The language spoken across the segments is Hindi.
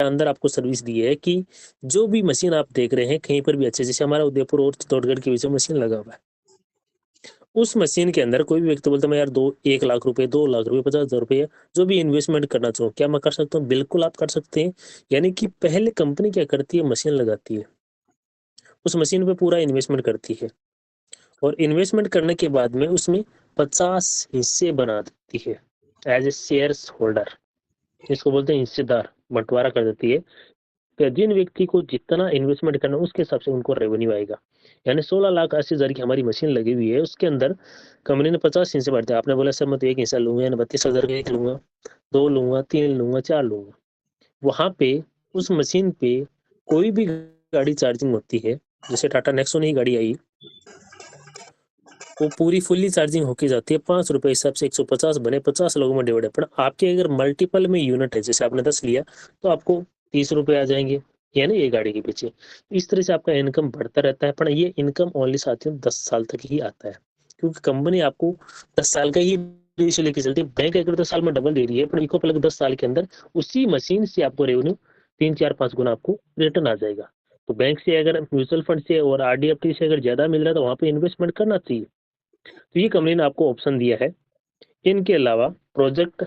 अंदर आपको सर्विस दी है कि जो भी मशीन आप देख रहे हैं कहीं पर भी अच्छे, जैसे हमारा उदयपुर और चित्तौड़गढ़ के बीच में मशीन लगा हुआ है, उस मशीन के अंदर कोई भी व्यक्ति बोलता है मैं यार 1 लाख रुपए, 2 लाख रुपए, 50,000 रुपये जो भी इन्वेस्टमेंट करना चाहूँ, क्या मैं कर सकता हूँ? बिल्कुल आप कर सकते हैं। यानी कि पहले कंपनी क्या करती है, मशीन लगाती है, उस मशीन पे पूरा इन्वेस्टमेंट करती है और इन्वेस्टमेंट करने के बाद में उसमें 50 हिस्से बना देती है एज ए शेयर्स होल्डर, इसको बोलते हैं हिस्सेदार, बंटवारा कर देती है। तो जिन व्यक्ति को जितना इन्वेस्टमेंट करना है उसके हिसाब से उनको रेवेन्यू आएगा। यानी 16,80,000 की हमारी मशीन लगी हुई है, उसके अंदर कंपनी ने 50 हिस्से बांटे। आपने बोला सर मैं तो एक हिस्सा लूंगा, यानी 32,000 का एक लूंगा, 2 लूंगा, 3 लूंगा, 4 लूंगा। वहां पे उस मशीन पे कोई भी गाड़ी चार्जिंग होती है, जैसे टाटा नेक्सॉन ही गाड़ी आई, वो पूरी फुल्ली चार्जिंग होके जाती है। 5 रुपए हिसाब से 150 बने, 50 लोगों में डिवाइड है। पर आपके अगर मल्टीपल में यूनिट है, जैसे आपने 10 लिया तो आपको 30 रुपए आ जाएंगे, यानी ये गाड़ी के पीछे। इस तरह से आपका इनकम बढ़ता रहता है। पर ये इनकम ओनली साथियों 10 साल तक ही आता है, क्योंकि कंपनी आपको 10 साल का ही रेशियो लेके चलती है। बैंक अगर 10 साल में डबल दे रही है, पर इको प्लग 10 साल के अंदर उसी मशीन से आपको रेवेन्यू 3, 4, 5 गुना आपको रिटर्न आ जाएगा। तो बैंक से अगर म्यूचुअल फंड से और आरडीएफटी से अगर ज्यादा मिल रहा है तो वहां पे इन्वेस्टमेंट करना चाहिए। तो ये कंपनी ने आपको ऑप्शन दिया है। इनके अलावा प्रोजेक्ट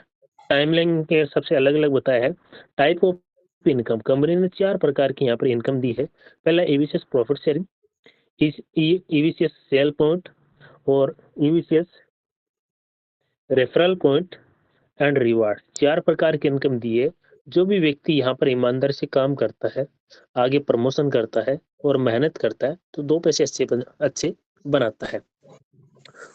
टाइमलाइन के सबसे अलग अलग बताया है। टाइप ऑफ इनकम कंपनी ने 4 प्रकार की यहाँ पर इनकम दी है। पहला ईवीसीएस प्रॉफिट शेयरिंग, ईवीसीएस सेल पॉइंट और ईवीसीएस रेफरल पॉइंट एंड रिवार्ड। 4 प्रकार की इनकम दी है। जो भी व्यक्ति यहाँ पर ईमानदार से काम करता है, आगे प्रमोशन करता है और मेहनत करता है, तो 2 पैसे अच्छे बनाता है।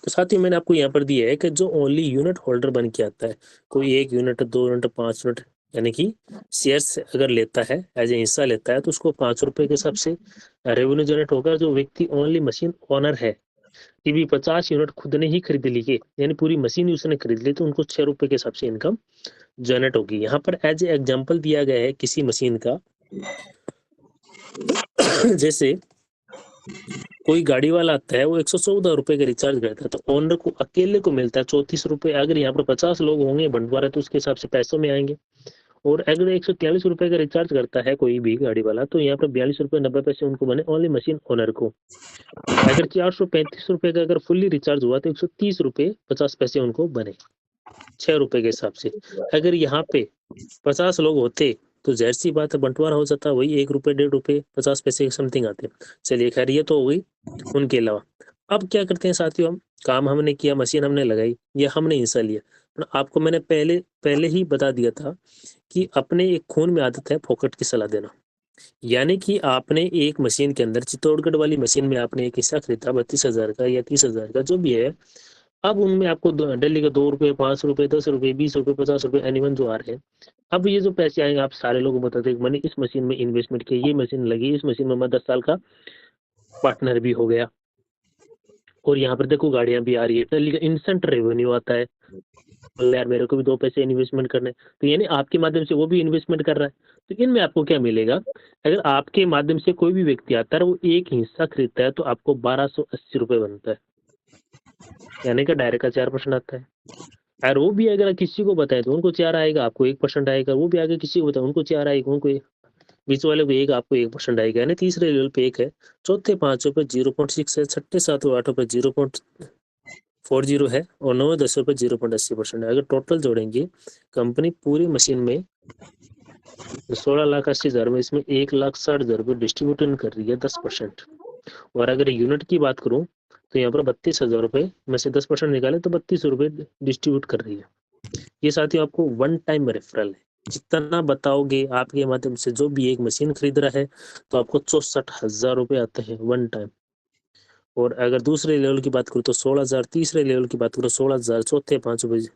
तो साथ ही मैंने आपको यहाँ पर दिया है कि जो ओनली यूनिट होल्डर बन के आता है, कोई 1 यूनिट, 2 यूनिट, 5 यूनिट, यानी कि शेयर्स अगर लेता है, एज ए हिस्सा लेता है, तो उसको 5 रुपए के हिसाब से रेवेन्यू जनरेट होगा। जो व्यक्ति ओनली मशीन ओनर है, टीवी 50 यूनिट खुद ने ही खरीद ली के, यानी पूरी मशीन ही उसने खरीद ली, तो उनको 6 रुपए के हिसाब से इनकम जनरेट होगी। यहाँ पर एज ए एग्जाम्पल दिया गया है किसी मशीन का। जैसे कोई गाड़ी वाला आता है, वो 114 रुपए का रिचार्ज करता है, तो ओनर को अकेले को मिलता है 34 रुपए। अगर यहाँ पर 50 लोग होंगे बंटवारा, तो उसके हिसाब से पैसों में आएंगे। और अगर 143 रुपए का रिचार्ज करता है कोई भी गाड़ी वाला, तो यहाँ पर 42 रुपए 90 पैसे उनको बने ओनली मशीन ओनर को। अगर 435 रुपए का अगर फुल्ली रिचार्ज हुआ, तो 130 रुपए 50 पैसे उनको बने 6 रुपए के हिसाब से। अगर यहाँ पे 50 लोग होते तो जाहिर सी बात है बंटवारा हो जाता, वही 1 रुपए 1.5 रुपए 50 पैसे के समथिंग आते। चलिए खैर, ये तो हो गई। उनके अलावा अब क्या करते हैं साथियों, हम काम हमने किया, मशीन हमने लगाई, या हमने हिस्सा लिया। पर आपको मैंने पहले पहले ही बता दिया था कि अपने एक खून में आदत है फोकट की सलाह देना। यानी कि आपने एक मशीन के अंदर, चित्तौड़गढ़ वाली मशीन में आपने एक हिस्सा खरीदा 32,000 का या 30,000 का, जो भी है। अब उनमें आपको डेली का 2 रुपए, 5 रुपए, 10 रुपए, 20 रुपए, 50 रुपए, एनीवन जो आ रहे हैं। अब ये जो पैसे आएंगे, आप सारे लोगों को बताते हैं मैंने इस मशीन में इन्वेस्टमेंट किया, ये मशीन लगी, इस मशीन में मैं 10 साल का पार्टनर भी हो गया, और यहाँ पर देखो गाड़ियां भी आ रही है, डेली का इंस्टेंट रेवेन्यू आता है। बोले यार मेरे को भी 2 पैसे इन्वेस्टमेंट करने, तो यानी आपके माध्यम से वो भी इन्वेस्टमेंट कर रहा है। तो इनमें आपको क्या मिलेगा, अगर आपके माध्यम से कोई भी व्यक्ति आता है, वो एक हिस्सा खरीदता है, तो आपको 1280 रुपए बनता है, यानी कि डायरेक्ट का 4% आता है। और वो भी अगर किसी को बताए तो उनको 4 आएगा, आपको 1% आएगा। वो भी आगे किसी को बताए उनको 4 आएगा, उनको बीच वाले को 1, आपको 1% आएगा। यानी तीसरे लेवल पे 1 है, चौथे 5 पे 0.6 है, छठे 7 8 पे 0.40 है, और 9 10 पे 0.80% है। अगर टोटल जोड़ेंगे, कंपनी पूरी मशीन में 16,80,000 में इसमें 1,60,000 रुपये डिस्ट्रीब्यूशन कर रही है 10%। और अगर यूनिट की बात करूं, तो यहाँ पर 32,000 रुपये में से 10% निकाले तो 32 रुपये डिस्ट्रीब्यूट कर रही है। ये साथियों आपको वन टाइम रेफरल है। जितना बताओगे आपके माध्यम से जो भी एक मशीन खरीद रहा है, तो आपको 64,000 रुपये आते हैं वन टाइम। और अगर दूसरे लेवल की बात करूँ तो 16,000, तीसरे लेवल की बात करूँ 16,000, चौथे 5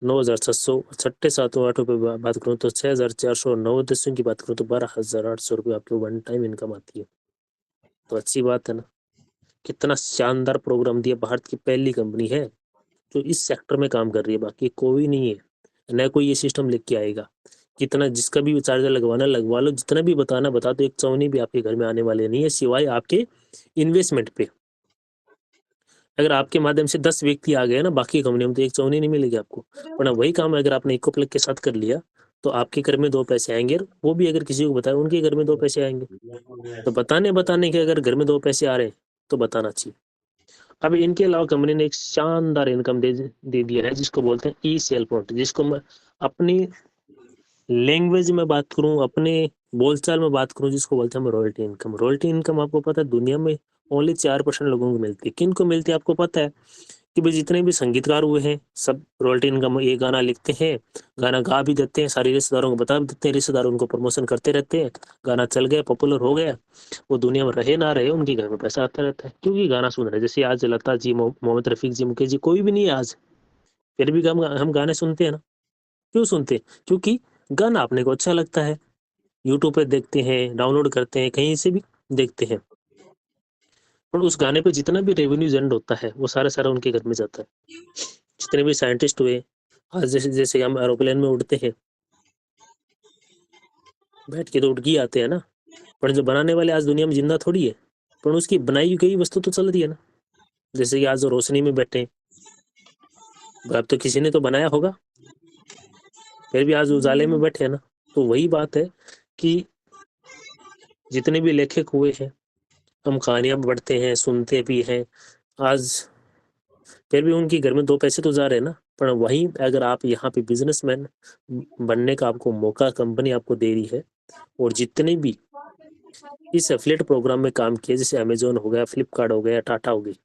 9,700, छठे 7 8 पे बात करूँ तो 6,400, 9 10 की बात करूँ तो 12,800 रुपये आपके वन टाइम इनकम आती है। तो अच्छी बात है ना, कितना शानदार प्रोग्राम दिया। भारत की पहली कंपनी है जो इस सेक्टर में काम कर रही है, बाकी कोई नहीं है, न कोई ये सिस्टम लेके आएगा। कितना जिसका भी चार्जर लगवाना लगवा लो, जितना भी बताना बता दो, एक चौनी भी आपके घर में आने वाले नहीं है, सिवाय आपके इन्वेस्टमेंट पे। अगर आपके माध्यम से 10 व्यक्ति आ गए ना बाकी कंपनी में, तो एक चौनी नहीं मिलेगी आपको। वरना वही काम अगर आपने इको प्लग के साथ कर लिया, तो आपके घर में 2 पैसे आएंगे, और वो भी अगर किसी को बताए उनके घर में 2 पैसे आएंगे। तो बताने के अगर घर में 2 पैसे आ रहे हैं तो बताना चाहिए। अब इनके अलावा कंपनी ने एक शानदार इनकम दे दिया है जिसको बोलते हैं ई सेल पॉइंट, जिसको मैं अपनी लैंग्वेज में बात करूं, अपने बोलचाल में बात करूं, जिसको बोलते हैं हम रॉयल्टी इनकम। रॉयल्टी इनकम आपको पता है दुनिया में ओनली 4% लोगों को मिलती है। किन को मिलती है आपको पता है? कि भाई जितने भी संगीतकार हुए हैं सब रॉयल्टी इनकम, ये गाना लिखते हैं, गाना गा भी देते हैं, सारे रिश्तेदारों को बता भी देते हैं, रिश्तेदार उनको प्रमोशन करते रहते हैं, गाना चल गया, पॉपुलर हो गया, वो दुनिया में रहे ना रहे उनके घर में पैसा आता रहता है क्योंकि गाना सुन रहे हैं। जैसे आज लता जी, मोहम्मद रफीक जी, मुकेश जी, कोई भी नहीं है आज, फिर भी हम गाने सुनते हैं ना। क्यों सुनते हैं? क्योंकि गाना अपने को अच्छा लगता है, यूट्यूब पे देखते हैं, डाउनलोड करते हैं, कहीं से भी देखते हैं, और उस गाने पे जितना भी रेवेन्यू जनरेट होता है वो सारा उनके घर में जाता है। जितने भी साइंटिस्ट हुए, आज जैसे जैसे हम एरोप्लेन में उड़ते हैं, बैठ के तो उड़ के ही आते हैं ना, पर जो बनाने वाले आज दुनिया में जिंदा थोड़ी है, पर उसकी बनाई गई वस्तु तो चल रही है ना। जैसे कि आज जो रोशनी में बैठे हैं, अब तो किसी ने तो बनाया होगा, फिर भी आज उजाले में बैठे हैं ना। तो वही बात है कि जितने भी लेखक हुए हैं, हम कहानियां पढ़ते हैं, सुनते भी हैं, आज फिर भी उनके घर में 2 पैसे तो जा रहे हैं ना। पर वहीं अगर आप यहाँ पे बिजनेसमैन बनने का आपको मौका कंपनी आपको दे रही है, और जितने भी इस एफिलिएट प्रोग्राम में काम किए, जैसे अमेजोन हो गया, फ्लिपकार्ट हो गया, टाटा हो गई,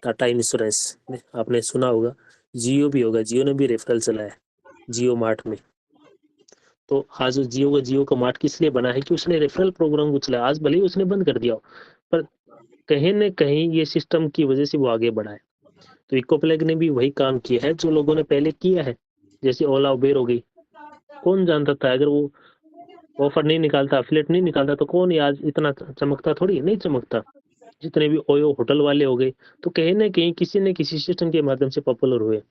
टाटा इंश्योरेंस आपने सुना होगा, जियो भी होगा, जियो ने भी रेफरल चलाया जियो मार्ट में। तो आज जियो का मार्ट किस लिए बना है कि उसने रेफरल प्रोग्राम को चलाया। आज भले ही उसने बंद कर दिया हो, पर कहीं न कहीं ये सिस्टम की वजह से वो आगे बढ़ा है। तो इकोप्लेग ने भी वही काम किया है जो लोगों ने पहले किया है। जैसे ओला उबेर हो गई, कौन जानता था अगर वो ऑफर नहीं निकालता, एफिलिएट नहीं निकालता, तो कौन ही आज इतना चमकता, थोड़ी नहीं चमकता। जितने भी ओयो होटल वाले हो गए, तो कहीं ना कहीं किसी न किसी सिस्टम के माध्यम से पॉपुलर हुए।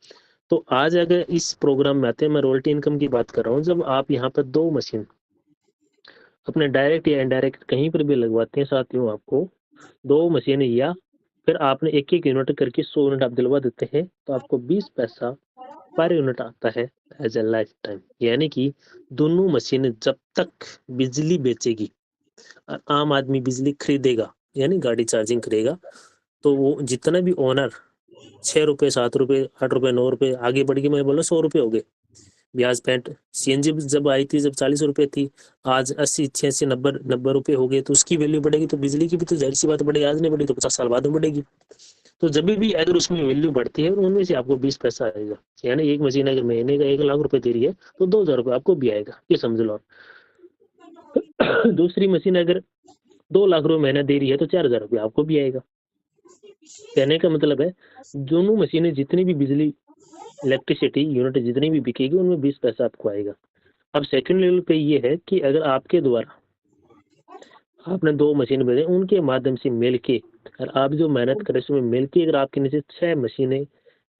तो आज अगर इस प्रोग्राम में आते हैं, मैं रॉयल्टी इनकम की बात कर रहा हूँ, जब आप यहाँ पर 2 मशीन अपने डायरेक्ट या इनडायरेक्ट कहीं पर भी लगवाते हैं साथियों, आपको 2 मशीन या फिर आपने एक यूनिट करके 100 यूनिट आप दिलवा देते हैं, तो आपको 20 पैसा पर यूनिट आता है एज ए लाइफ टाइम। यानी कि दोनों मशीनें जब तक बिजली बेचेगी, आम आदमी बिजली खरीदेगा, यानी गाड़ी चार्जिंग करेगा, तो वो जितना भी ओनर 6 रुपए, 7 रुपए, 8 रुपए, 9 रुपए, आगे बढ़ के मैं बोला 100 रुपए हो गए। ब्याज पेंट सीएनजी जब आई थी, जब 40 रुपए थी, आज 80, 86, 90 रुपए हो गए, तो उसकी वैल्यू बढ़ेगी। तो बिजली की भी तो जाहिर सी बात बढ़ेगी, आज नहीं बढ़ी तो 50 साल बाद में बढ़ेगी। तो जब भी अगर उसमें वैल्यू बढ़ती है, उनमें से आपको 20 पैसा आएगा। यानी एक मशीन अगर महीने का 1 लाख रुपए दे रही है, तो 2,000 रुपए आपको भी आएगा, ये समझ लो आप। दूसरी मशीन अगर 2 लाख रुपए महीना दे रही है, तो 4,000 रुपए आपको भी आएगा। कहने का मतलब है दोनों मशीनें जितनी भी बिजली, इलेक्ट्रिसिटी यूनिट जितनी भी बिकेगी, उनमें 20 पैसा आपको आएगा। अब सेकंड लेवल पे ये है कि अगर आपके द्वारा आपने 2 मशीन भेजे, उनके माध्यम से मिल के, और आप जो मेहनत करें उसमें मिल के अगर आपके नीचे 6 मशीनें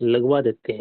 लगवा देते हैं,